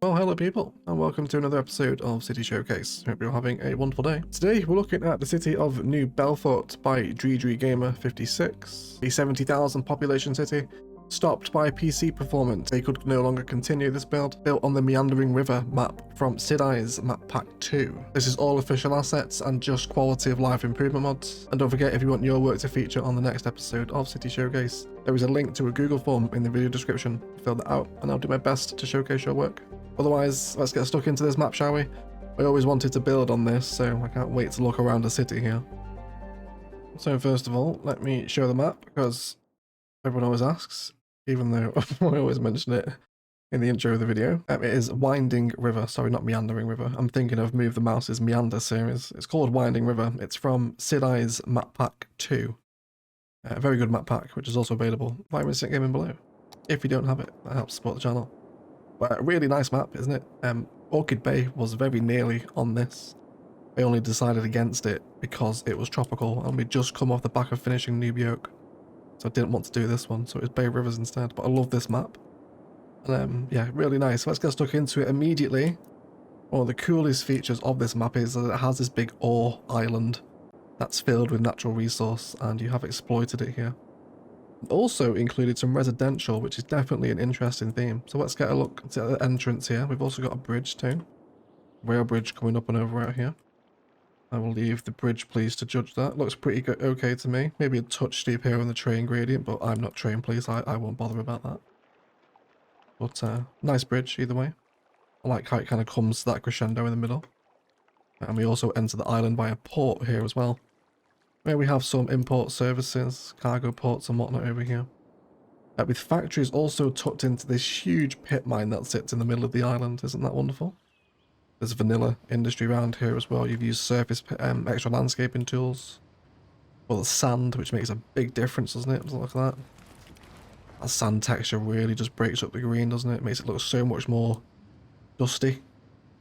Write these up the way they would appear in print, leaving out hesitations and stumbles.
Well, hello people, and welcome to another episode of City Showcase. Hope you're having a wonderful day. Today we're looking at the city of New Belfort by Gamer56, a 70,000 population city, stopped by PC performance. They could no longer continue this build, built on the Meandering River map from Sidai's Map Pack 2. This is all official assets and just quality of life improvement mods. And don't forget, if you want your work to feature on the next episode of City Showcase, there is a link to a Google form in the video description. Fill that out and I'll do my best to showcase your work. Otherwise, let's get stuck into this map, shall we? I always wanted to build on this, so I can't wait to look around the city here. So first of all, let me show the map, because everyone always asks, even though I always mention it in the intro of the video. It is Winding River, sorry, not Meandering River. I'm thinking of Move the Mouse's Meander series. It's called Winding River. It's from Sidai's Map Pack 2. A very good map pack, which is also available via Instant Gaming below. If you don't have it, that helps support the channel. But a really nice map, isn't it? Orchid Bay was very nearly on this. I only decided against it because it was tropical and we'd just come off the back of finishing Noob Yoke. So I didn't want to do this one, so it was Bay Rivers instead. But I love this map. And yeah, really nice. Let's get stuck into it immediately. One of the coolest features of this map is that it has this big ore island that's filled with natural resource, and you have exploited it here. Also included some residential, which is definitely an interesting theme. So let's get a look at the entrance here. We've also got a bridge too. Rail bridge coming up and over out here. I will leave the bridge please to judge that. Looks pretty good, okay to me. Maybe a touch steep here on the train gradient, but I'm not train police. I won't bother about that. But nice bridge either way. I like how it kind of comes to that crescendo in the middle. And we also enter the island by a port here as well, where we have some import services, cargo ports and whatnot over here. With factories also tucked into this huge pit mine that sits in the middle of the island. Isn't that wonderful? There's vanilla industry around here as well. You've used surface extra landscaping tools. Well, the sand, which makes a big difference, doesn't it? Look at that. That sand texture really just breaks up the green, doesn't it? It makes it look so much more dusty,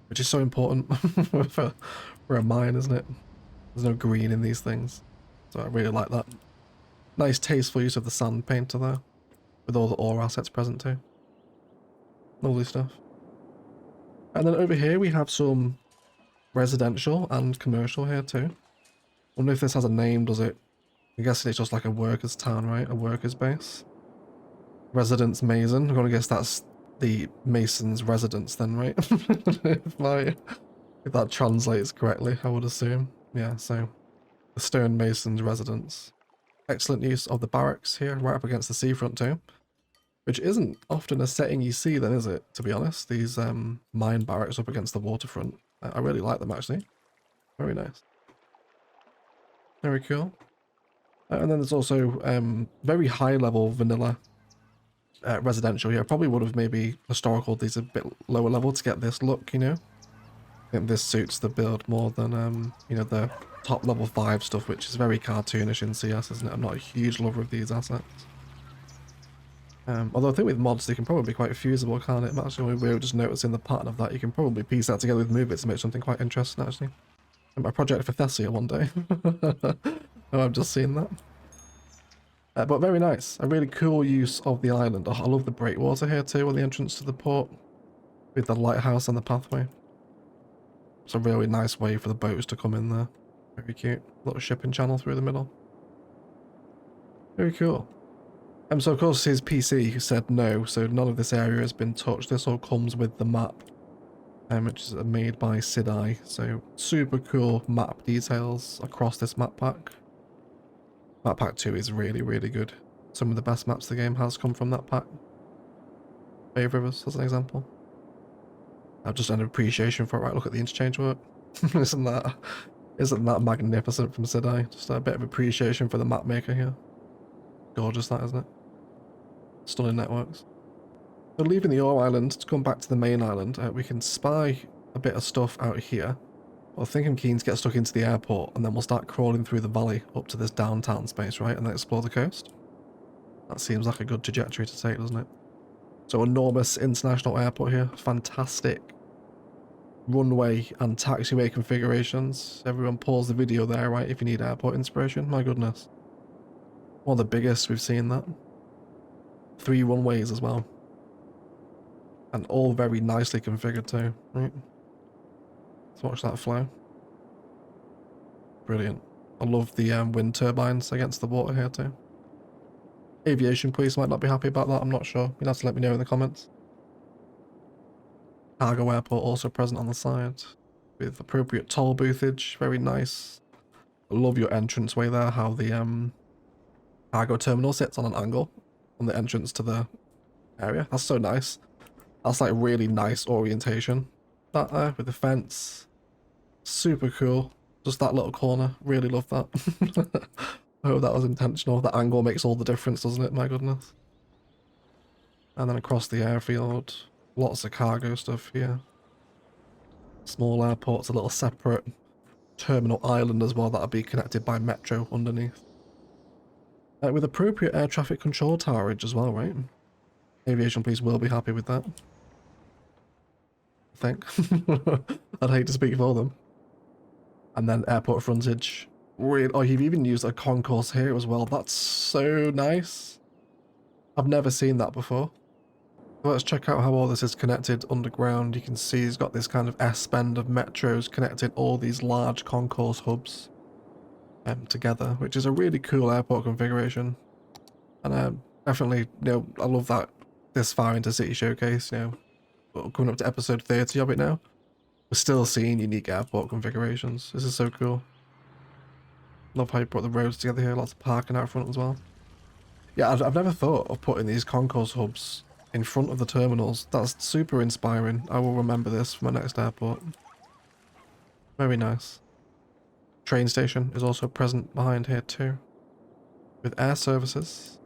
which is so important for a mine, isn't it? There's no green in these things. So I really like that. Nice tasteful use of the sand painter there, with all the ore assets present too. Lovely stuff. And then over here we have some residential and commercial here too. Wonder if this has a name, does it? I'm guessing it's just like a workers' town, right? A workers' base. Residence Mason. I'm gonna guess that's the Mason's residence then, right? if that translates correctly, I would assume. Yeah, so the stonemason's residence. Excellent use of the barracks here, right up against the seafront too, which isn't often a setting you see then, is it, to be honest? These mine barracks up against the waterfront. I really like them actually. Very nice. Very cool. And then there's also very high level vanilla residential here. Probably would have maybe historical these a bit lower level to get this look, you know? I think this suits the build more than, you know, the top level 5 stuff, which is very cartoonish in CS, isn't it? I'm not a huge lover of these assets. Although I think with mods, they can probably be quite fusible, can't it? Actually, we were just noticing the pattern of that. You can probably piece that together with Move It to make something quite interesting, actually. A project for Thessia one day. Oh, I've just seen that. But very nice. A really cool use of the island. Oh, I love the breakwater here too, on the entrance to the port, with the lighthouse and the pathway. It's a really nice way for the boats to come in there. Very cute. Little shipping channel through the middle. Very cool. So of course his PC said no, so none of this area has been touched. This all comes with the map, which is made by Sidai. So super cool map details across this map pack. Map pack 2 is really, really good. Some of the best maps the game has come from that pack. Bay Rivers, as an example. I've just an appreciation for it. Right, look at the interchange work. Isn't that magnificent from Sidai? Just a bit of appreciation for the map maker here. Gorgeous that, isn't it? Stunning networks. So leaving the ore island to come back to the main island, we can spy a bit of stuff out here. Well, I think I'm keen to get stuck into the airport, and then we'll start crawling through the valley up to this downtown space, right? And then explore the coast. That seems like a good trajectory to take, doesn't it? So enormous international airport here. Fantastic runway and taxiway configurations. Everyone pause the video there, right, if you need airport inspiration. My goodness. One of the biggest we've seen that. 3 runways as well. And all very nicely configured too, right? Let's watch that flow. Brilliant. I love the wind turbines against the water here too. Aviation police might not be happy about that, I'm not sure. You'll have to let me know in the comments. Cargo airport also present on the side with appropriate toll boothage, very nice. I love your entranceway there, how the cargo terminal sits on an angle on the entrance to the area. That's so nice. That's like really nice orientation. That there with the fence. Super cool. Just that little corner. Really love that. I hope that was intentional. The angle makes all the difference, doesn't it? My goodness. And then across the airfield. Lots of cargo stuff here. Small airports, a little separate terminal island as well that'll be connected by metro underneath. With appropriate air traffic control towerage as well, right? Aviation police will be happy with that. I think. I'd hate to speak for them. And then airport frontage. Really, oh, you've even used a concourse here as well. That's so nice. I've never seen that before. Let's check out how all this is connected underground. You can see it's got this kind of S-bend of metros connecting all these large concourse hubs together, which is a really cool airport configuration. And definitely, you know, I love that this far into City Showcase, you know, coming up to episode 30 of it now. We're still seeing unique airport configurations. This is so cool. Love how you put the roads together here, lots of parking out front as well. Yeah, I've never thought of putting these concourse hubs in front of the terminals. That's super inspiring. I will remember this for my next airport. Very nice. Train station is also present behind here too. With air services.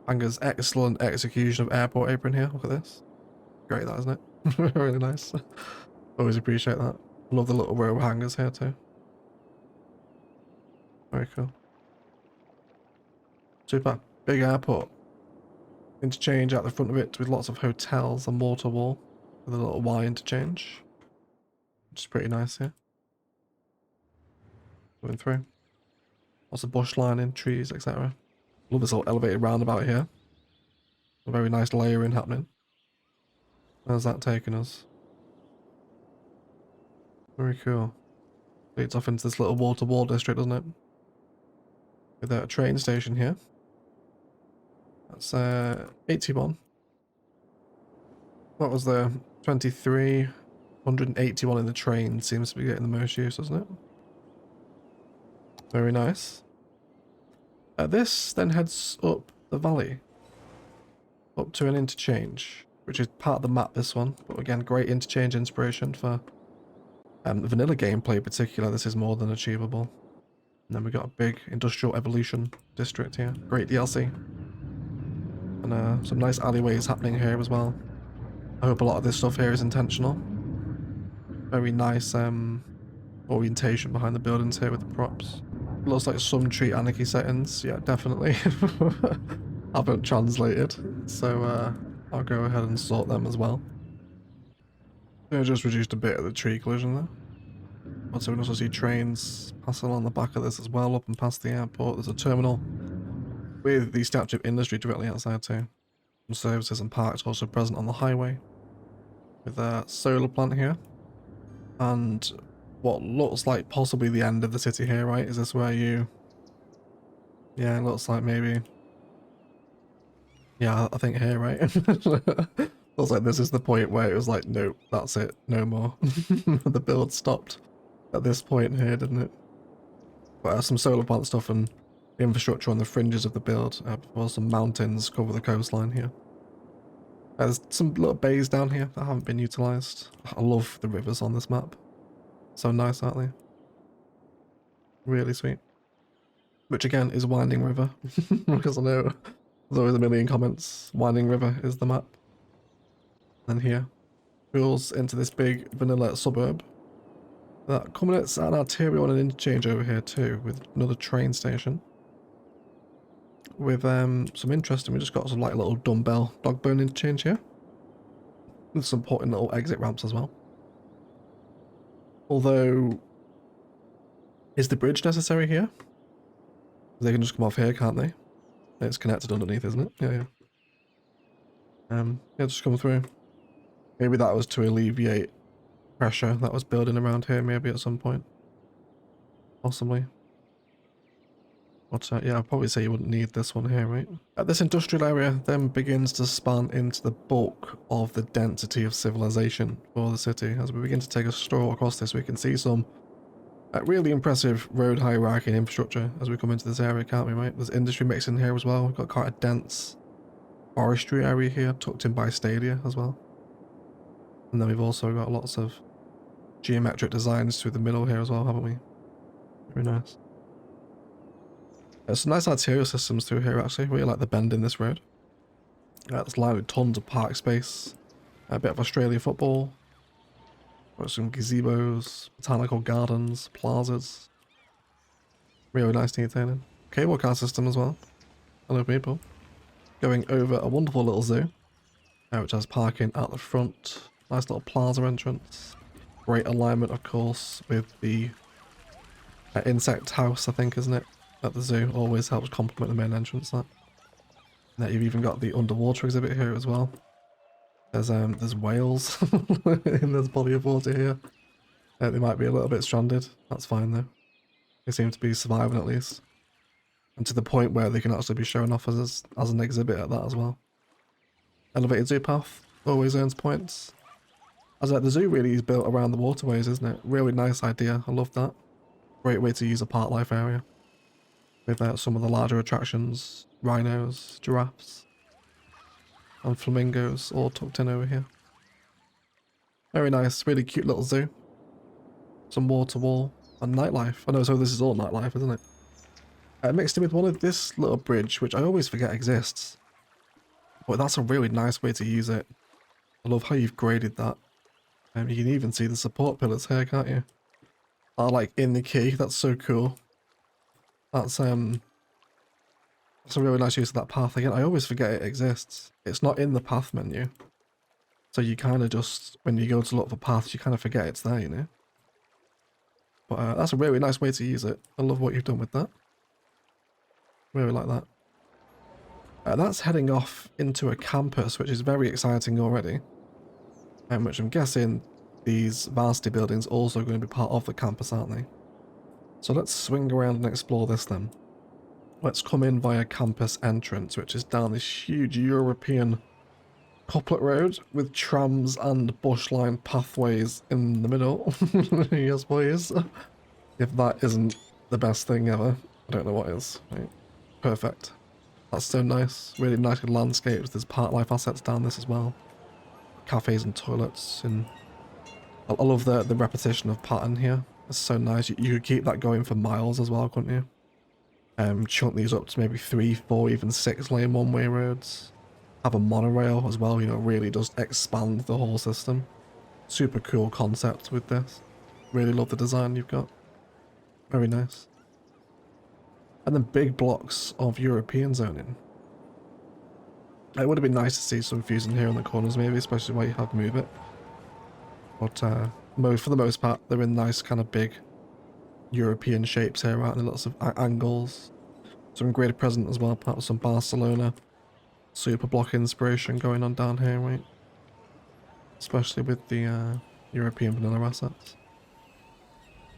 Anger's excellent execution of airport apron here. Look at this. Great that, isn't it? Really nice. Always appreciate that. Love the little row of hangars here too. Very cool. Super. Big airport. Interchange out the front of it with lots of hotels and mortar wall with a little Y interchange. Which is pretty nice here. Going through. Lots of bush lining, trees, etc. Love this little elevated roundabout here. A very nice layering happening. Where's that taking us? Very cool. Leads off into this little water wall district, doesn't it? With a train station here. That's 81. What was the 23? 181 in the train seems to be getting the most use, doesn't it? Very nice. This then heads up the valley. Up to an interchange, which is part of the map, this one. But again, great interchange inspiration for vanilla gameplay in particular. This is more than achievable. And then we got a big industrial evolution district here. Great DLC. And some nice alleyways happening here as well. I hope a lot of this stuff here is intentional. Very nice orientation behind the buildings here with the props. Looks like some tree anarchy settings. Yeah, definitely. Haven't translated. So I'll go ahead and sort them as well. I just reduced a bit of the tree collision there. So we can also see trains passing along the back of this as well, up and past the airport. There's a terminal with the Statue of Industry directly outside too. Some services and parks also present on the highway. With a solar plant here. And what looks like possibly the end of the city here, right? Is this where you... Yeah, it looks like maybe... Yeah, I think here, right? Looks like this is the point where it was like, nope, that's it, no more. The build stopped at this point here, didn't it? But some solar plant stuff and infrastructure on the fringes of the build, before some mountains cover the coastline here. There's some little bays down here that haven't been utilised. I love the rivers on this map. So nice, aren't they? Really sweet. Which again is Winding River, because I know there's always a million comments. Winding River is the map. And here, goes into this big vanilla suburb. That culminates at an arterial and an interchange over here too, with another train station. With some interesting, we just got some like little dumbbell dog bone interchange here. With some important little exit ramps as well. Although, is the bridge necessary here? They can just come off here, can't they? It's connected underneath, isn't it? Yeah, yeah. Yeah, just come through. Maybe that was to alleviate pressure that was building around here maybe at some point. Possibly. But yeah, I'd probably say you wouldn't need this one here, right? This industrial area then begins to span into the bulk of the density of civilization for the city. As we begin to take a stroll across this, we can see some really impressive road hierarchy and infrastructure as we come into this area, can't we, right? There's industry mixed in here as well. We've got quite a dense forestry area here, tucked in by stadia as well. And then we've also got lots of geometric designs through the middle here as well, haven't we? Very nice. There's some nice arterial systems through here actually. Really like the bend in this road. It's lined with tons of park space. A bit of Australia football. Got some gazebos, botanical gardens, plazas. Really nice to entertaining. Cable car system as well. Hello people. Going over a wonderful little zoo. Which has parking at the front. Nice little plaza entrance. Great alignment of course with the insect house, I think, isn't it? At the zoo. Always helps complement the main entrance, that. And you've even got the underwater exhibit here as well. There's whales in this body of water here. They might be a little bit stranded. That's fine though. They seem to be surviving at least. And to the point where they can actually be shown off as an exhibit at that as well. Elevated zoo path. Always earns points. As the zoo really is built around the waterways, isn't it? Really nice idea. I love that. Great way to use a park life area. With some of the larger attractions, rhinos, giraffes, and flamingos all tucked in over here. Very nice, really cute little zoo. Some water wall and nightlife. I know, so this is all nightlife, isn't it? Mixed in with one of this little bridge, which I always forget exists. But that's a really nice way to use it. I love how you've graded that. You can even see the support pillars here, can't you? Are like in the key. That's so cool. That's a really nice use of that path. Again, I always forget it exists. It's not in the path menu. So you kind of just, when you go to look for paths, you kind of forget it's there, you know? But that's a really nice way to use it. I love what you've done with that. Really like that. That's heading off into a campus, which is very exciting already. Which I'm guessing these varsity buildings also going to be part of the campus, aren't they? So let's swing around and explore this then. Let's come in via campus entrance, which is down this huge European couplet road with trams and bush-line pathways in the middle. Yes, boys. If that isn't the best thing ever, I don't know what is. Right. Perfect. That's so nice. Really nice landscapes. There's park life assets down this as well. Cafes and toilets. And I love the repetition of pattern here. It's so nice. You could keep that going for miles as well, couldn't you? Chunk these up to maybe 3, 4, even 6 lane one-way roads. Have a monorail as well, you know, really does expand the whole system. Super cool concept with this. Really love the design you've got. Very nice. And then big blocks of European zoning. It would have been nice to see some fusing here in the corners maybe, especially where you have move it. But for the most part, they're in nice kind of big European shapes here, right? And lots of angles. Some greater present as well, perhaps some Barcelona super block inspiration going on down here, right? Especially with the European vanilla assets.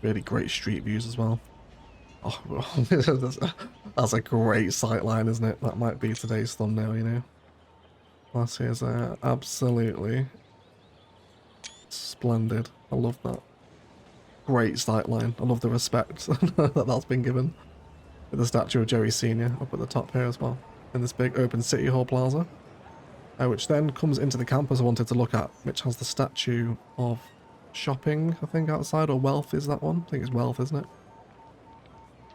Really great street views as well. Oh, that's a great sightline, isn't it? That might be today's thumbnail, you know. That is absolutely splendid. I love that. Great sightline. I love the respect that's been given. With the statue of Jerry Sr. up at the top here as well. In this big open city hall plaza. Which then comes into the campus I wanted to look at, which has the statue of shopping, I think, outside, or wealth is that one? I think it's wealth, isn't it?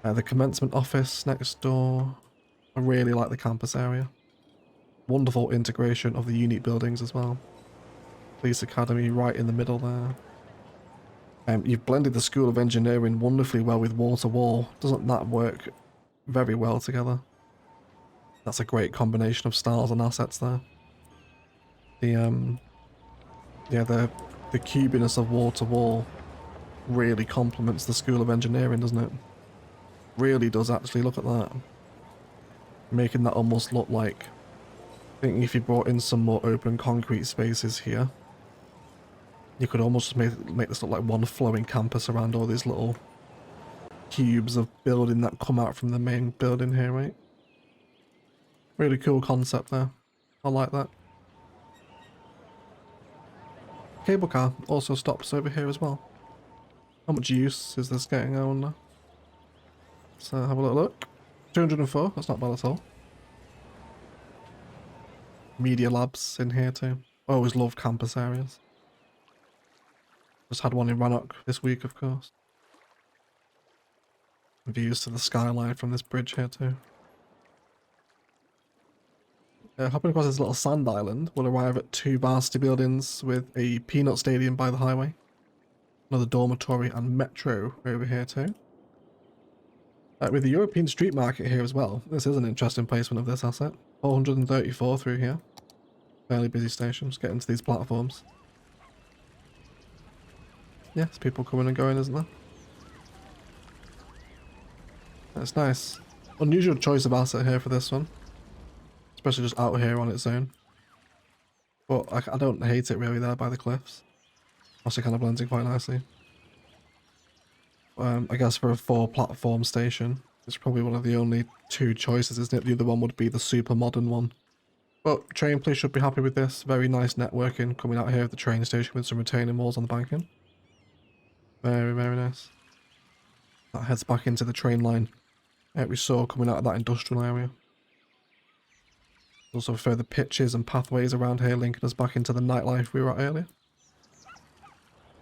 The commencement office next door. I really like the campus area. Wonderful integration of the unique buildings as well. Police Academy right in the middle there. You've blended the School of Engineering wonderfully well with wall to wall. Doesn't that work very well together? That's a great combination of styles and assets there. The cubiness of wall to wall really complements the School of Engineering, doesn't it? Really does actually. Look at that. Making that almost look like, I think if you brought in some more open concrete spaces here, You could almost make this look like one flowing campus around all these little cubes of building that come out from the main building here, right? Really cool concept there. I like that. Cable car also stops over here as well. How much use is this getting, I wonder? Let's have a little look. 204, that's not bad at all. Media labs in here too. I always love campus areas. Just had one in Rannoch this week, of course. Views to the skyline from this bridge here too. Hopping across this little sand island, we'll arrive at 2 varsity buildings with a peanut stadium by the highway. Another dormitory and metro over here too. With the European street market here as well. This is an interesting placement of this asset. 434 through here. Fairly busy station. Just getting to these platforms. Yeah, there's people coming and going, isn't there? That's nice. Unusual choice of asset here for this one. Especially just out here on its own. But I don't hate it really there by the cliffs. Also kind of blends in quite nicely. I guess for a 4-platform station, it's probably one of the only 2 choices, isn't it? The other one would be the super modern one. But train police should be happy with this. Very nice networking coming out here at the train station with some retaining walls on the banking. Very, very nice. That heads back into the train line we saw coming out of that industrial area. Also further pitches and pathways around here linking us back into the nightlife we were at earlier.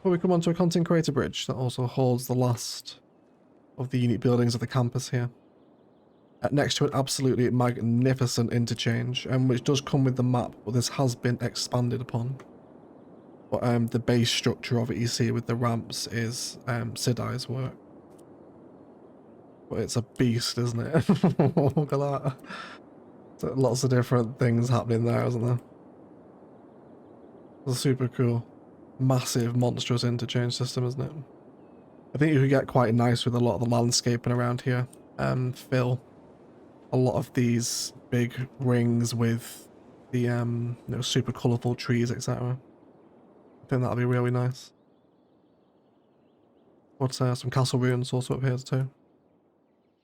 Well, we come onto a content creator bridge that also holds the last of the unique buildings of the campus here. Next to an absolutely magnificent interchange, which does come with the map, but this has been expanded upon. But the base structure of it you see with the ramps is Sidai's work. But it's a beast, isn't it? Look at that. So lots of different things happening there, isn't there? It's super cool. Massive, monstrous interchange system, isn't it? I think you could get quite nice with a lot of the landscaping around here. Fill a lot of these big rings with the you know, super colourful trees, etc. I think that'll be really nice. But some castle ruins also up here too.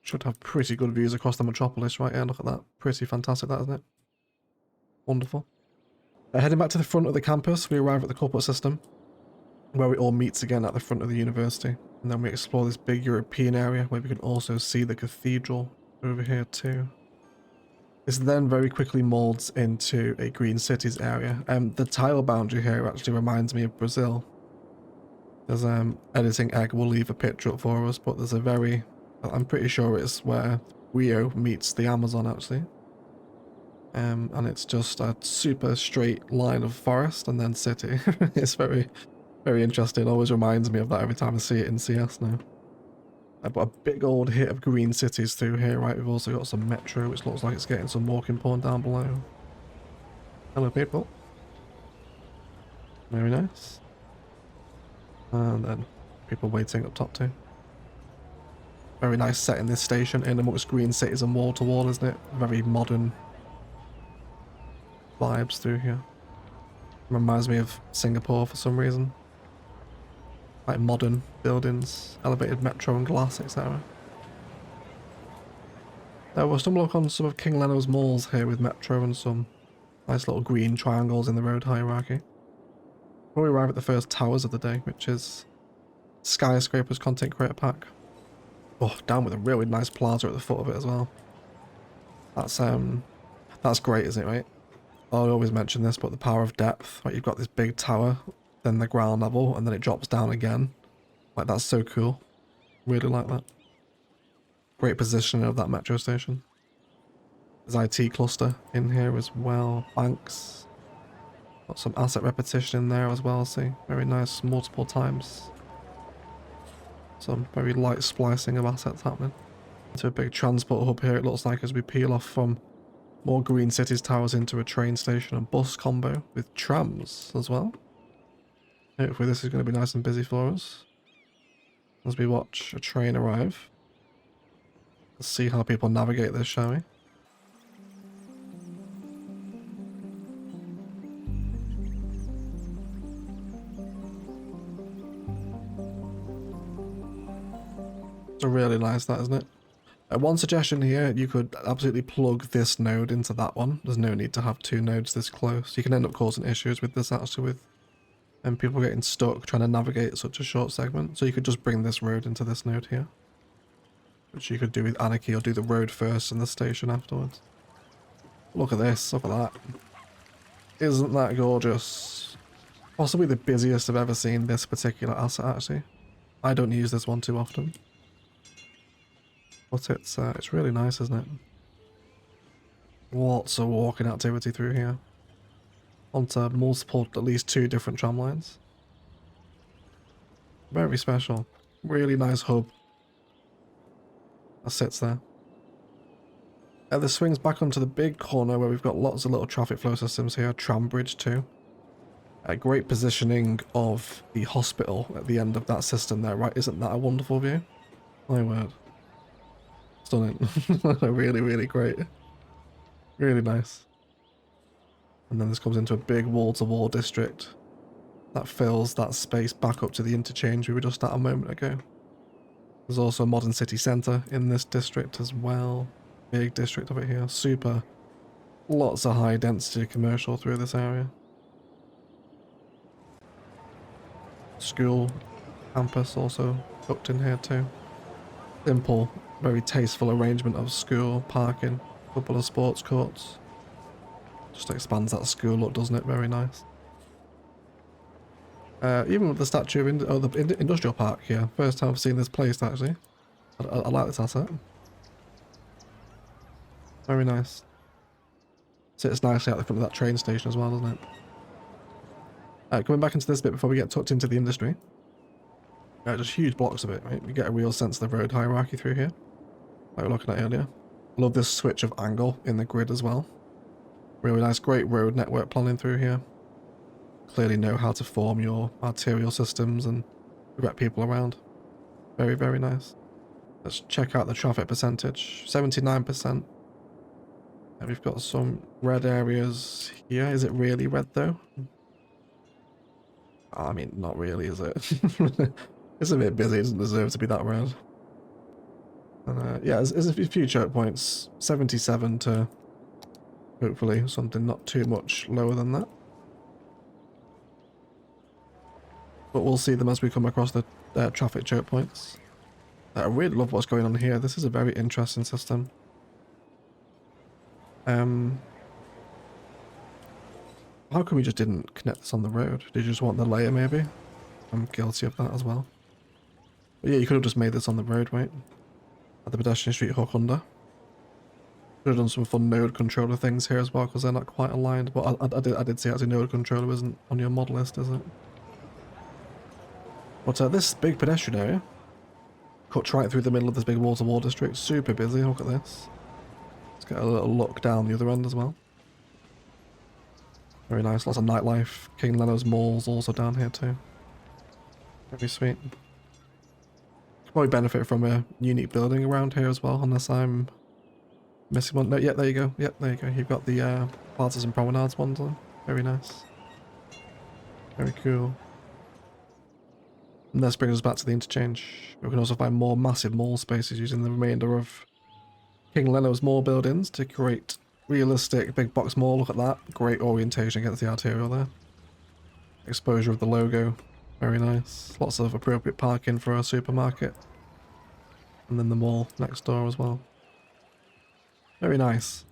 Should have pretty good views across the metropolis right here. Look at that. Pretty fantastic, that, isn't it? Wonderful. Heading back to the front of the campus, we arrive at the corporate system, where it all meets again at the front of the university. And then we explore this big European area, where we can also see the cathedral over here too. This then very quickly molds into a Green Cities area. The tile boundary here actually reminds me of Brazil. There's Editing Egg will leave a picture up for us, but there's a very... I'm pretty sure it's where Rio meets the Amazon actually. And it's just a super straight line of forest and then city. It's very, very interesting. Always reminds me of that every time I see it in CS now. But a big old hit of green cities through here, right? We've also got some metro, which looks like it's getting some walking porn down below. Hello, people. Very nice. And then people waiting up top too. Very nice set in this station, in amongst green cities and wall to wall, isn't it? Very modern vibes through here. Reminds me of Singapore for some reason. Like modern buildings, elevated metro and glass, etc. We'll stumble upon some of King Leno's malls here with metro and some nice little green triangles in the road hierarchy. Before we arrive at the first towers of the day, which is Skyscrapers Content Creator Pack. Oh, down with a really nice plaza at the foot of it as well. That's great, isn't it, right? I always mention this, but the power of depth. Like, you've got this big tower, then the ground level, and then it drops down again. Like, that's so cool. Really like that. Great positioning of that metro station. There's IT cluster in here as well. Banks. Got some asset repetition in there as well, see? Very nice, multiple times. Some very light splicing of assets happening. To a big transport hub here, it looks like, as we peel off from more Green Cities towers into a train station and bus combo with trams as well. Hopefully this is going to be nice and busy for us as we watch a train arrive. Let's see how people navigate this, shall we? It's really nice, that, isn't it? One suggestion here, you could absolutely plug this node into that one. There's no need to have two nodes this close. You can end up causing issues with this actually, with people getting stuck trying to navigate such a short segment. So you could just bring this road into this node here, which you could do with Anarchy, or do the road first and the station afterwards. Look at this, look at that. Isn't that gorgeous? Possibly the busiest I've ever seen this particular asset actually. I don't use this one too often. But it's really nice, isn't it? Lots of walking activity through here. Onto multiple, at least 2 different tram lines. Very special. Really nice hub. That sits there. This swings back onto the big corner where we've got lots of little traffic flow systems here. Tram bridge too. A great positioning of the hospital at the end of that system there, right? Isn't that a wonderful view? My word. Stunning. Really, really great. Really nice. And then this comes into a big wall-to-wall district that fills that space back up to the interchange we were just at a moment ago. There's also a modern city centre in this district as well. Big district of it here. Super. Lots of high density commercial through this area. School campus also tucked in here too. Simple, very tasteful arrangement of school, parking, couple of sports courts. Just expands that school look, doesn't it? Very nice. Even with the statue of the industrial park here. First time I've seen this placed actually. I like this asset. Very nice. Sits nicely out the front of that train station as well, doesn't it? Coming back into this bit before we get tucked into the industry. Just huge blocks of it, right? You get a real sense of the road hierarchy through here, like we were looking at earlier. Love this switch of angle in the grid as well. Really nice, great road network planning through here. Clearly know how to form your arterial systems and direct people around. Very, very nice. Let's check out the traffic percentage. 79%. And we've got some red areas here. Is it really red though? I mean, not really, is it? It's a bit busy, it doesn't deserve to be that red. And yeah, there's a few choke points. 77 to hopefully something not too much lower than that. But we'll see them as we come across the traffic choke points. I really love what's going on here. This is a very interesting system. How come we just didn't connect this on the road? Did you just want the layer maybe? I'm guilty of that as well. But yeah, you could have just made this on the road, right? At the pedestrian street hook under. Could have done some fun node controller things here as well, because they're not quite aligned. But I did see actually node controller isn't on your mod list, is it? But this big pedestrian area cuts right through the middle of this big wall-to-wall district. Super busy, look at this. Let's get a little look down the other end as well. Very nice, lots of nightlife. King Leno's Mall's also down here too. Very sweet. Probably benefit from a unique building around here as well, unless I'm missing one. No, yeah, there you go. Yep, there you go. You've got the plazas and promenades ones on. Very nice. Very cool. And this brings us back to the interchange. We can also find more massive mall spaces using the remainder of King Leno's Mall buildings to create realistic big box mall. Look at that. Great orientation against the arterial there. Exposure of the logo. Very nice. Lots of appropriate parking for a supermarket. And then the mall next door as well. Very nice.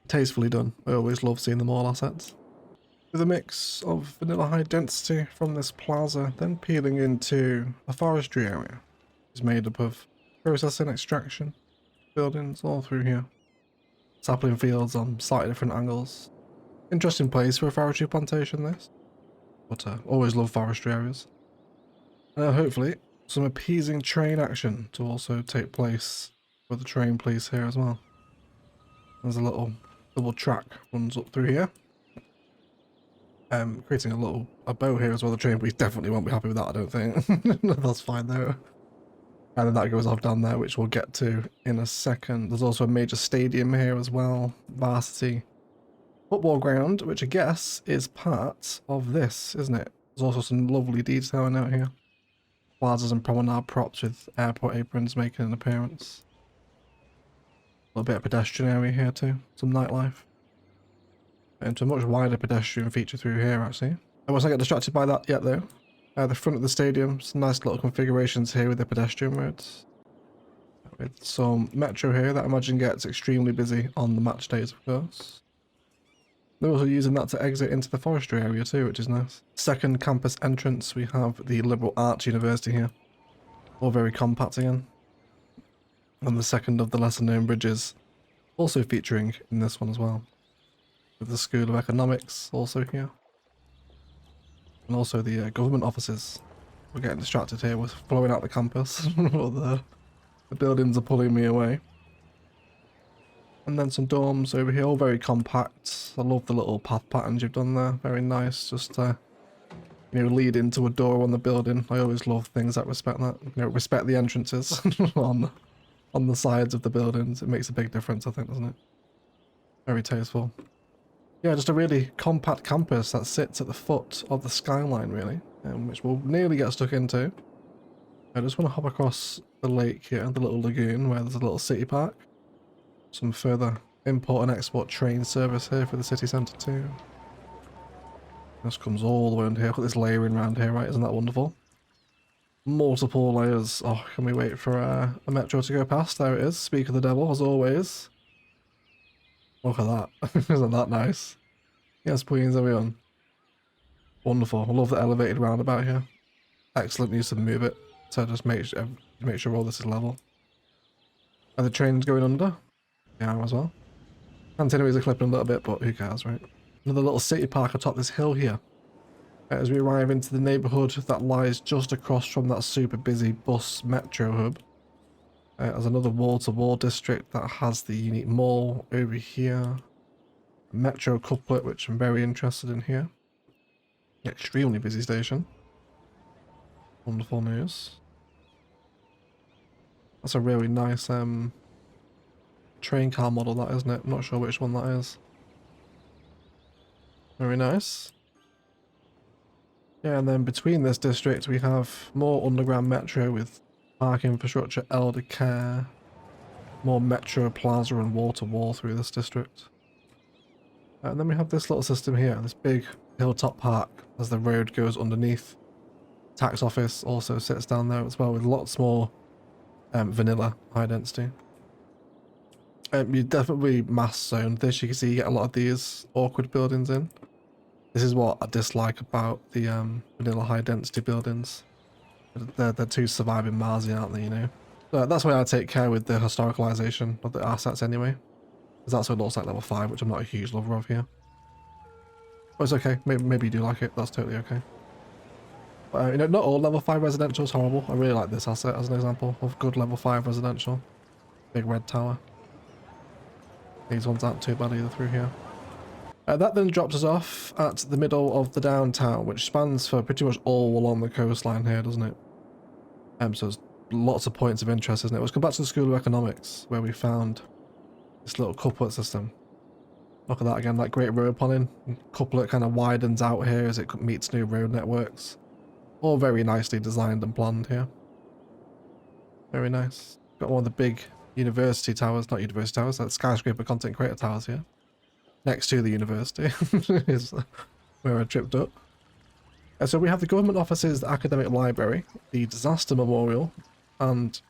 Tastefully done. I always love seeing the mall assets. With a mix of vanilla high density from this plaza, then peeling into a forestry area. It's made up of processing, extraction, buildings all through here. Sapling fields on slightly different angles. Interesting place for a forestry plantation, this. But always love forestry areas. Hopefully some appeasing train action to also take place with the train police here as well. There's a little double track runs up through here. Creating a bow here as well. The train police definitely won't be happy with that, I don't think. That's fine though. And then that goes off down there, which we'll get to in a second. There's also a major stadium here as well. Varsity football ground, which I guess is part of this, isn't it? There's also some lovely detailing out here. plazas and promenade props with airport aprons making an appearance. A little bit of pedestrian area here too, some nightlife. And a much wider pedestrian feature through here actually. I wasn't get distracted by that yet though. The front of the stadium, some nice little configurations here with the pedestrian roads. With some metro here that I imagine gets extremely busy on the match days of course. They're also using that to exit into the forestry area too, which is nice. Second campus entrance, we have the Liberal Arts University here. All very compact again. And the second of the lesser known bridges also featuring in this one as well. With the School of Economics also here. And also the government offices. We're getting distracted here with flowing out the campus. The buildings are pulling me away. And then some dorms over here, all very compact. I love the little path patterns you've done there. Very nice, just to, lead into a door on the building. I always love things that respect that. Respect the entrances on the sides of the buildings. It makes a big difference, I think, doesn't it? Very tasteful. Yeah, just a really compact campus that sits at the foot of the skyline, really, which we'll nearly get stuck into. I just want to hop across the lake here, the little lagoon, where there's a little city park. Some further import and export train service here for the city centre too. This comes all the way under here. Look at this layering around here, right? Isn't that wonderful? Multiple layers. Oh, can we wait for a metro to go past? There it is. Speak of the devil, as always. Look at that. Isn't that nice? Yes, please, everyone. Wonderful. I love the elevated roundabout here. Excellent use to move it. So just make sure all this is level. Are the trains going under? Yeah, as well. Antennaries are clipping a little bit, but who cares, right? Another little city park atop this hill here. As we arrive into the neighbourhood that lies just across from that super busy bus metro hub. There's another wall-to-wall district that has the unique mall over here. A metro couplet, which I'm very interested in here. Extremely busy station. Wonderful news. That's a really nice train car model, that, isn't it? I'm not sure which one that is. Very nice. Yeah, and then between this district we have more underground metro with park infrastructure, elder care, more metro plaza and wall-to-wall through this district. And then we have this little system here, this big hilltop park as the road goes underneath. Tax office also sits down there as well with lots more vanilla high density. You definitely mass zoned this. You can see you get a lot of these awkward buildings in. This is what I dislike about the vanilla high density buildings. They're too surviving Marsian, aren't they, So that's why I take care with the historicalization of the assets anyway. Because that's what it looks like level 5, which I'm not a huge lover of here. But it's okay. Maybe you do like it. That's totally okay. But, not all level 5 residential is horrible. I really like this asset as an example of good level 5 residential. Big red tower. These ones aren't too bad either through here. That then drops us off at the middle of the downtown, which spans for pretty much all along the coastline here, doesn't it? So there's lots of points of interest, isn't it? Let's come back to the School of Economics, where we found this little couplet system. Look at that again, like great road planning. Couplet kind of widens out here as it meets new road networks. All very nicely designed and planned here. Very nice. Got one of the big university towers, not university towers, that's skyscraper content creator towers here. Next to the university is where I tripped up. So we have the government offices, the academic library, the disaster memorial, and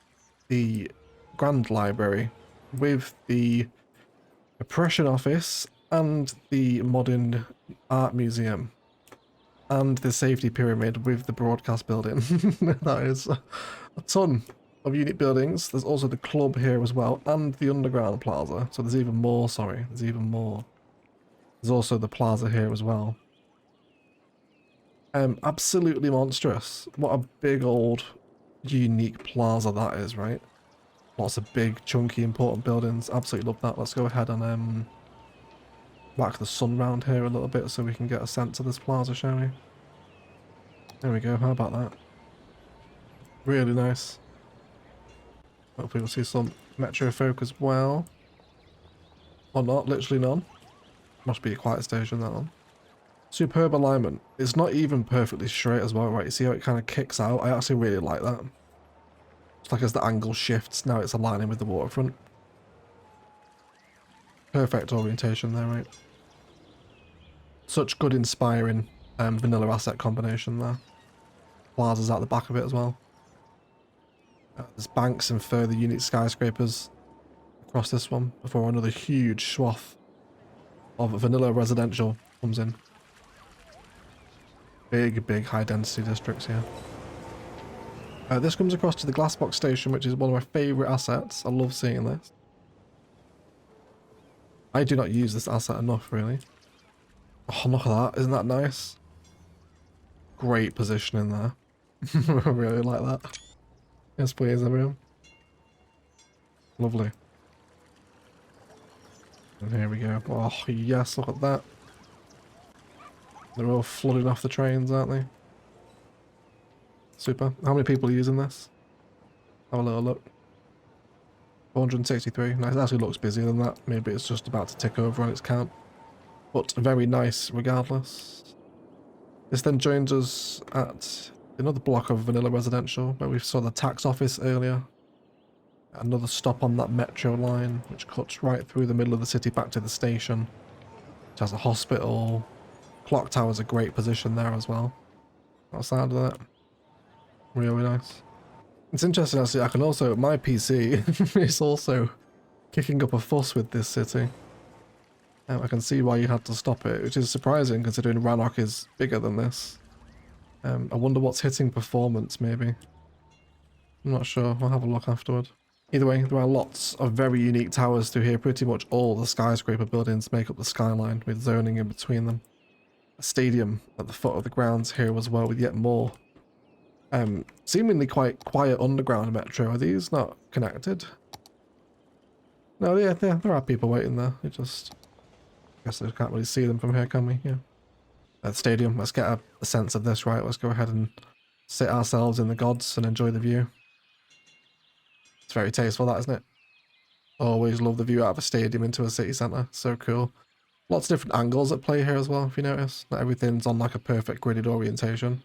the grand library, with the oppression office and the modern art museum, and the safety pyramid with the broadcast building. That is a ton of unit buildings. There's also the club here as well, and the underground plaza. So there's even more, sorry, there's even more. There's also the plaza here as well. Absolutely monstrous. What a big old unique plaza that is, right? Lots of big, chunky, important buildings. Absolutely love that. Let's go ahead and whack the sun round here a little bit so we can get a sense of this plaza, shall we? There we go. How about that? Really nice. Hopefully we'll see some metro folk as well. Or not, literally none. Must be a quiet station, that one. Superb alignment. It's not even perfectly straight as well, right? You see how it kind of kicks out? I actually really like that. It's like as the angle shifts, now it's aligning with the waterfront. Perfect orientation there, right? Such good inspiring vanilla asset combination there. Plaza's at the back of it as well. There's banks and further unique skyscrapers across this one before another huge swath of vanilla residential comes in. Big high density districts here. This comes across to the Glassbox station, which is one of my favourite assets. I love seeing this. I do not use this asset enough, really. Oh, look at that. Isn't that nice? Great positioning there. I really like that. Yes, please, everyone. Lovely. And here we go. Oh, yes, look at that. They're all flooding off the trains, aren't they? Super. How many people are using this? Have a little look. 463. Nice. It actually looks busier than that. Maybe it's just about to tick over on its count. But very nice regardless. This then joins us at another block of vanilla residential where we saw the tax office earlier. Another stop on that metro line which cuts right through the middle of the city back to the station. Which has a hospital. Clock tower's a great position there as well. Outside of that. Really nice. It's interesting actually, I can also, my PC is also kicking up a fuss with this city. I can see why you had to stop it, which is surprising considering Rannoch is bigger than this. I wonder what's hitting performance maybe. I'm not sure, I'll have a look afterward. Either way, there are lots of very unique towers through here. Pretty much all the skyscraper buildings make up the skyline with zoning in between them. A stadium at the foot of the grounds here as well with yet more. Seemingly quite quiet underground metro. Are these not connected? No, yeah, there are people waiting there. You just... I guess I can't really see them from here, can we? Yeah. That stadium. Let's get a sense of this, right? Let's go ahead and sit ourselves in the gods and enjoy the view. It's very tasteful, that, isn't it? Always love the view out of a stadium into a city centre. So cool. Lots of different angles at play here as well, if you notice. Not everything's on like a perfect gridded orientation.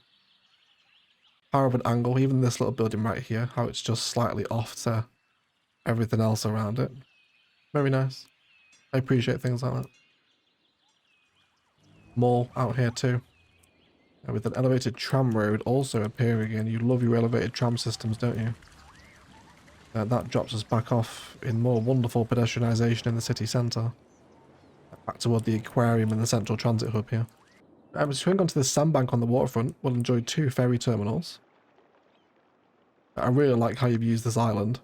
Power of an angle, even this little building right here, how it's just slightly off to everything else around it. Very nice. I appreciate things like that. Mall out here too. And with an elevated tram road also appearing in. You love your elevated tram systems, don't you? That drops us back off in more wonderful pedestrianisation in the city centre. Back toward the aquarium and the central transit hub here. Swing onto the sandbank on the waterfront, we'll enjoy 2 ferry terminals. I really like how you've used this island.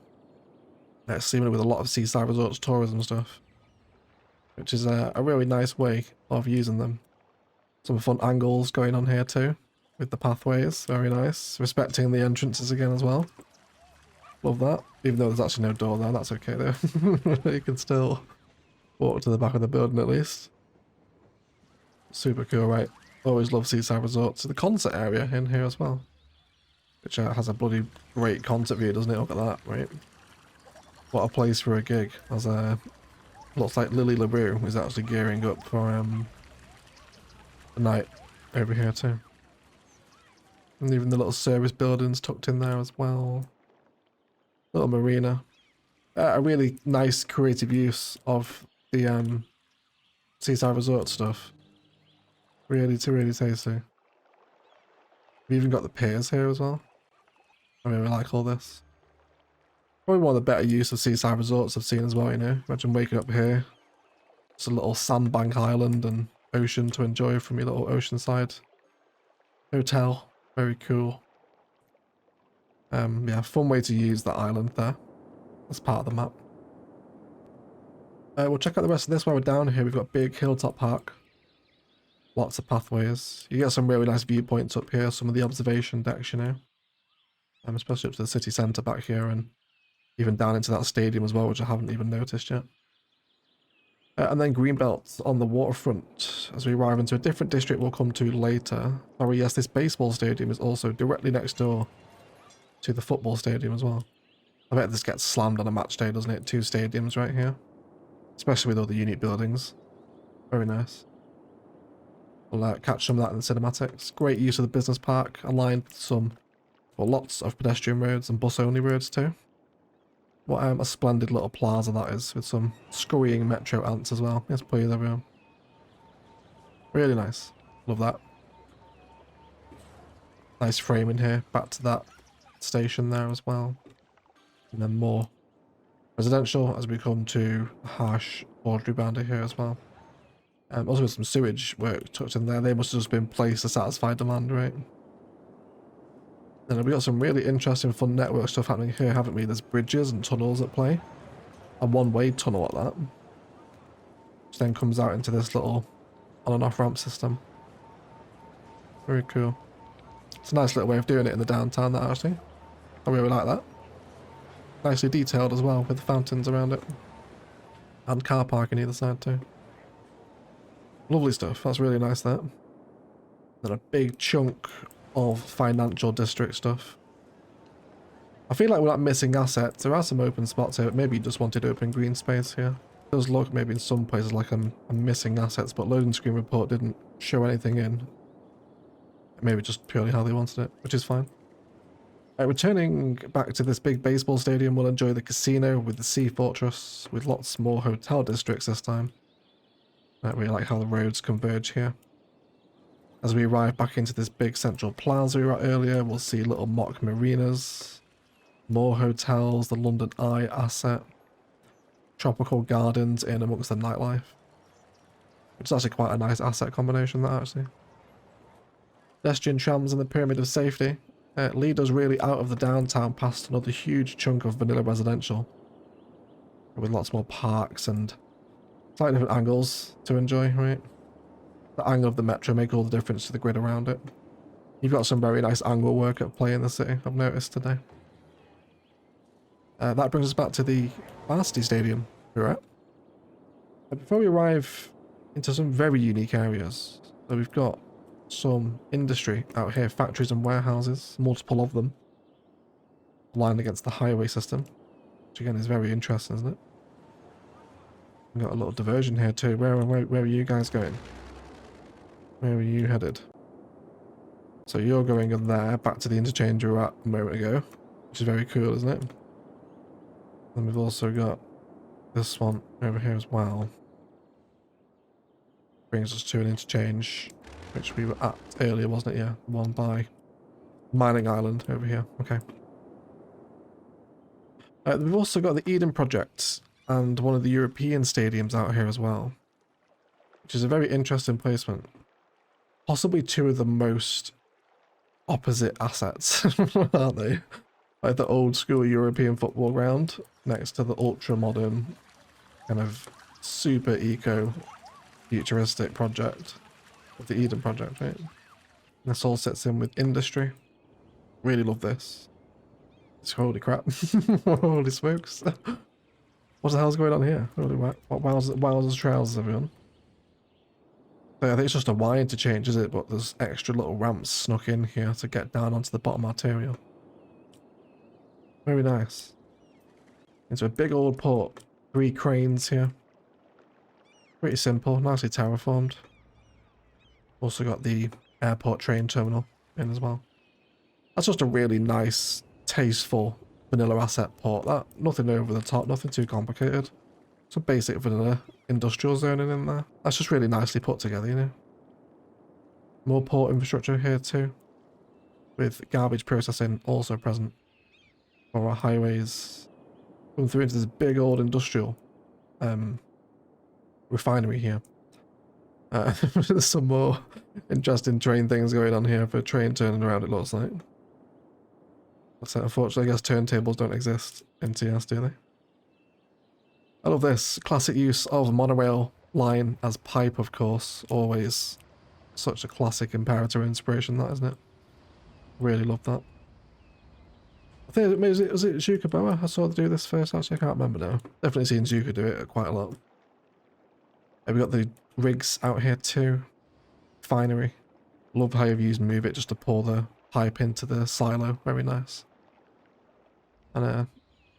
It's seemingly with a lot of seaside resorts, tourism stuff. Which is a really nice way of using them. Some fun angles going on here too, with the pathways, very nice. Respecting the entrances again as well. Love that, even though there's actually no door there, that's okay though. You can still walk to the back of the building at least. Super cool, right? Always love seaside resorts. The concert area in here as well. Which has a bloody great concert view, doesn't it? Look at that, right? What a place for a gig. As looks like Lily LaRue is actually gearing up for the night over here too. And even the little service buildings tucked in there as well. Little marina. A really nice creative use of the seaside resort stuff. Really tasty. We've even got the piers here as well. I really like all this. Probably one of the better use of seaside resorts I've seen as well, you know. Imagine waking up here. It's a little sandbank island and ocean to enjoy from your little oceanside hotel. Very cool. Yeah, fun way to use that island there. That's part of the map. We'll check out the rest of this while we're down here. We've got big hilltop park. Lots of pathways. You get some really nice viewpoints up here. Some of the observation decks, you know. Especially up to the city centre back here and even down into that stadium as well, which I haven't even noticed yet. And then greenbelt on the waterfront as we arrive into a different district we'll come to later. Sorry, yes, this baseball stadium is also directly next door to the football stadium as well. I bet this gets slammed on a match day, doesn't it? 2 stadiums right here. Especially with all the unique buildings. Very nice. We'll catch some of that in the cinematics. Great use of the business park, aligned with some, well, lots of pedestrian roads and bus-only roads too. What a splendid little plaza that is, with some scurrying metro ants as well. Yes, please, everyone. Really nice. Love that. Nice framing here. Back to that station there as well. And then more residential as we come to the harsh boundary boundary here as well. Also with some sewage work tucked in there. They must have just been placed to satisfy demand, right? And we got some really interesting fun network stuff happening here, haven't we? There's bridges and tunnels at play. A one-way tunnel at that. Which then comes out into this little on and off ramp system. Very cool. It's a nice little way of doing it in the downtown, that actually. I really like that. Nicely detailed as well, with the fountains around it. And car park on either side too. Lovely stuff. That's really nice, that. Then a big chunk of financial district stuff. I feel like we're not missing assets. There are some open spots here. Maybe you just wanted open green space here. It does look maybe in some places like I'm missing assets, but loading screen report didn't show anything in. Maybe just purely how they wanted it, which is fine. Returning back to this big baseball stadium, we'll enjoy the casino with the Sea Fortress, with lots more hotel districts this time. I really like how the roads converge here. As we arrive back into this big central plaza we were at earlier, we'll see little mock marinas, more hotels, the London Eye asset, tropical gardens in amongst the nightlife. Which is actually quite a nice asset combination, that actually. Pedestrian trams and the Pyramid of Safety lead us really out of the downtown past another huge chunk of vanilla residential. With lots more parks and slightly different angles to enjoy, right? The angle of the metro make all the difference to the grid around it. You've got some very nice angle work at play in the city, I've noticed today. That brings us back to the Varsity Stadium we're at. Before we arrive into some very unique areas, so we've got some industry out here, factories and warehouses, multiple of them, lined against the highway system, which again is very interesting, isn't it? We've got a little diversion here too. Where are you guys going? Where are you headed? So you're going in there, back to the interchange we were at a moment ago, which is very cool, isn't it? Then we've also got this one over here as well. Brings us to an interchange, which we were at earlier, wasn't it? Yeah, one by Mining Island over here. Okay. We've also got the Eden Project and one of the European stadiums out here as well, which is a very interesting placement. Possibly two of the most opposite assets, aren't they? Like the old school European football ground next to the ultra modern kind of super eco futuristic project of the Eden Project, right? This all sits in with industry. Really love this. Holy crap. Holy smokes. What the hell's going on here? Holy what wowzers trousers, everyone. I think it's just a Y interchange, is it? But there's extra little ramps snuck in here to get down onto the bottom arterial. Very nice. Into a big old port. 3 cranes here. Pretty simple, nicely terraformed. Also got the airport train terminal in as well. That's just a really nice, tasteful vanilla asset port. That nothing over the top, nothing too complicated. Some basic vanilla industrial zoning in there. That's just really nicely put together, you know. More port infrastructure here too, with garbage processing also present for our highways. Going through into this big old industrial refinery here. There's some more interesting train things going on here for train turning around, it looks like. But unfortunately, I guess turntables don't exist in TS, do they? I love this. Classic use of monorail line as pipe, of course. Always such a classic imperator inspiration, that, isn't it? Really love that. I think, was it Zuka Boa I saw do this first, actually? I can't remember now. Definitely seen Zuka do it quite a lot. We've got the rigs out here too. Refinery. Love how you've used Move It just to pour the pipe into the silo. Very nice. And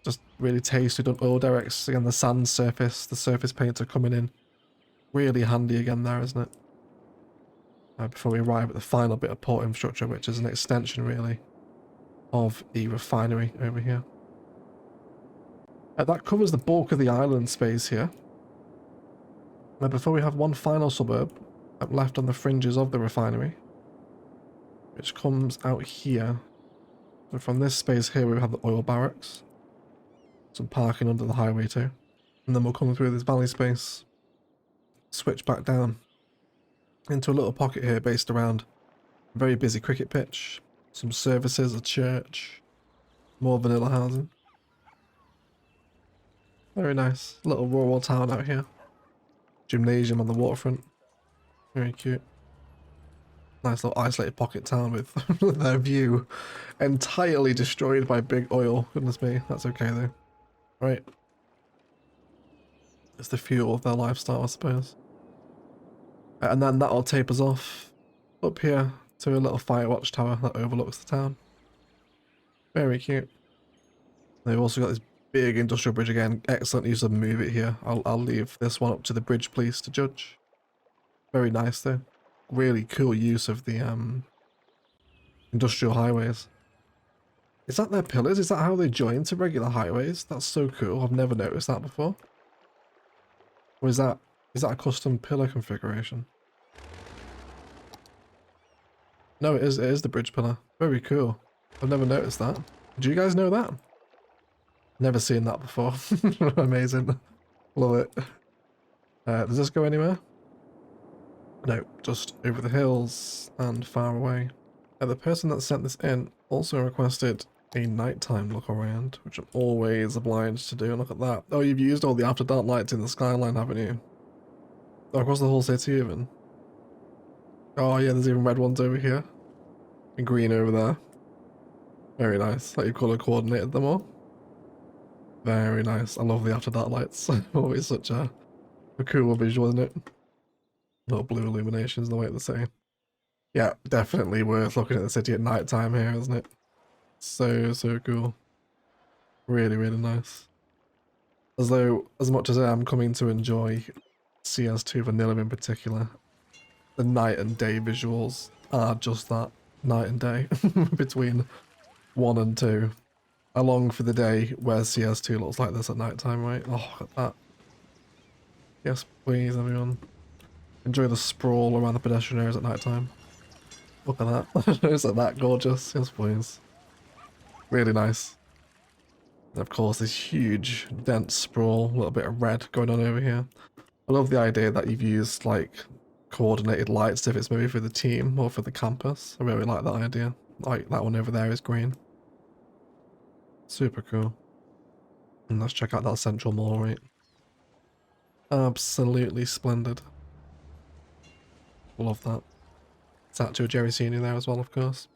just really tasty. Done oil directs. Again, the sand surface, the surface painter coming in. Really handy again there, isn't it? before we arrive at the final bit of port infrastructure, which is an extension really of the refinery over here. That covers the bulk of the island space here. Now before we have one final suburb left on the fringes of the refinery, which comes out here. So from this space here we have the oil barracks, some parking under the highway too, and then we'll come through this valley space, switch back down into a little pocket here based around a very busy cricket pitch, some services, a church, more vanilla housing. Very nice. Little rural town out here. Gymnasium on the waterfront. Very cute. Nice little isolated pocket town with their view entirely destroyed by big oil. Goodness me, that's okay though. Right. It's the fuel of their lifestyle, I suppose. And then that'll tape us off up here to a little fire watchtower that overlooks the town. Very cute. They've also got this big industrial bridge again. Excellent use of move it here. I'll leave this one up to the bridge police to judge. Very nice though. Really cool use of the industrial highways. Is that their pillars? Is that how they join to regular highways? That's so cool. I've never noticed that before. Or is that a custom pillar configuration? No, it is the bridge pillar. Very cool. I've never noticed that. Do you guys know that? Never seen that before. Amazing. Love it. Does this go anywhere? No, just over the hills and far away. The person that sent this in also requested a nighttime look around, which I'm always obliged to do. Look at that. Oh, you've used all the after dark lights in the skyline, haven't you? Oh, across the whole city even. Oh yeah, there's even red ones over here. And green over there. Very nice. Like you color coordinated them all. Very nice. I love the after dark lights. Always such a cool visual, isn't it? Little blue illuminations, the way to say. Yeah, definitely worth looking at the city at night time here, isn't it? So cool. Really, really nice. As though, as much as I am coming to enjoy CS2 Vanilla in particular, the night and day visuals are just that, night and day, between 1 and 2. I long for the day where CS2 looks like this at night time, right? Oh, look at that. Yes, please, everyone. Enjoy the sprawl around the pedestrian areas at night time. Look at that. Isn't that gorgeous? Yes, please. Really nice. And of course, this huge, dense sprawl, a little bit of red going on over here. I love the idea that you've used, like, coordinated lights if it's maybe for the team or for the campus. I really like that idea. Like, that one over there is green. Super cool. And let's check out that central mall, right? Absolutely splendid. Love that. Statue of Jerry Senior there as well, of course.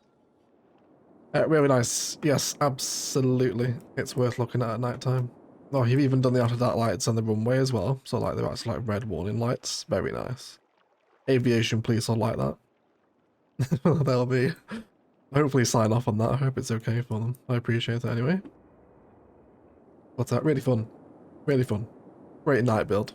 Really nice. Yes, absolutely. It's worth looking at night time. Oh, you've even done the after dark lights on the runway as well. So like they're actually like red warning lights. Very nice. Aviation police will like that. They'll be hopefully sign off on that. I hope it's okay for them. I appreciate it anyway. But really fun. Really fun. Great night build.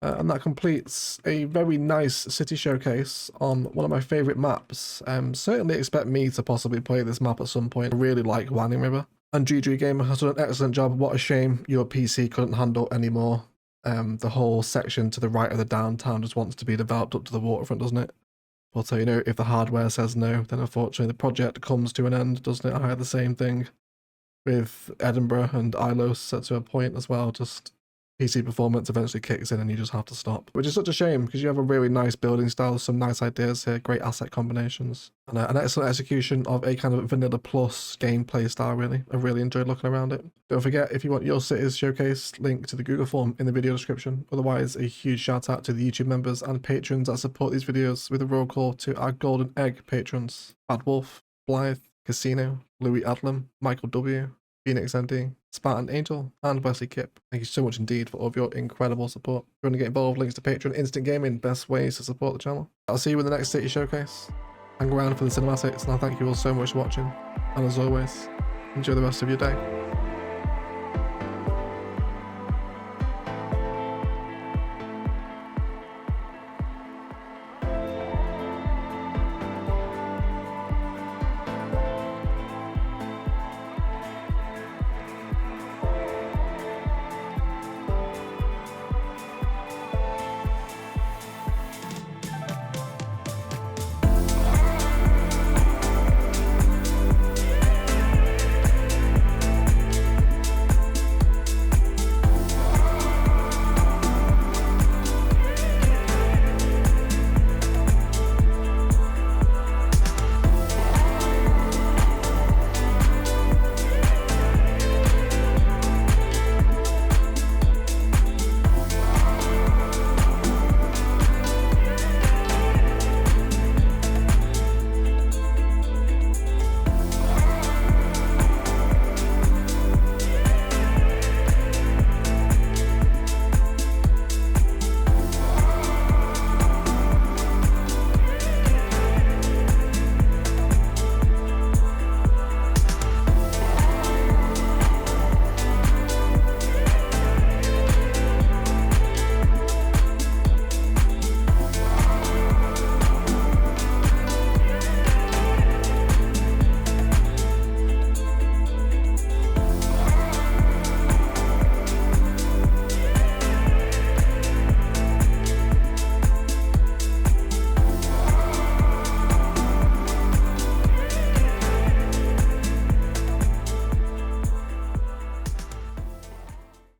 And that completes a very nice city showcase on one of my favourite maps. Certainly expect me to possibly play this map at some point. I really like Winding River. And GG Gamer has done an excellent job. What a shame your PC couldn't handle anymore. The whole section to the right of the downtown just wants to be developed up to the waterfront, doesn't it? But you know, if the hardware says no, then unfortunately the project comes to an end, doesn't it? I had the same thing with Edinburgh and Ilos set to a point as well. Just PC performance eventually kicks in and you just have to stop. Which is such a shame because you have a really nice building style, some nice ideas here, great asset combinations, and an excellent execution of a kind of vanilla plus gameplay style really. I really enjoyed looking around it. Don't forget, if you want your cities showcased, link to the Google form in the video description. Otherwise, a huge shout out to the YouTube members and patrons that support these videos with a roll call to our Golden Egg patrons. Bad Wolf, Blythe, Casino, Louis Adlam, Michael W, Phoenix ND, Spartan Angel, and Wesley Kip. Thank you so much indeed for all of your incredible support. If you want to get involved, links to Patreon, Instant Gaming, best ways to support the channel. I'll see you in the next city showcase. Hang around for the cinematics, and I thank you all so much for watching. And as always, enjoy the rest of your day.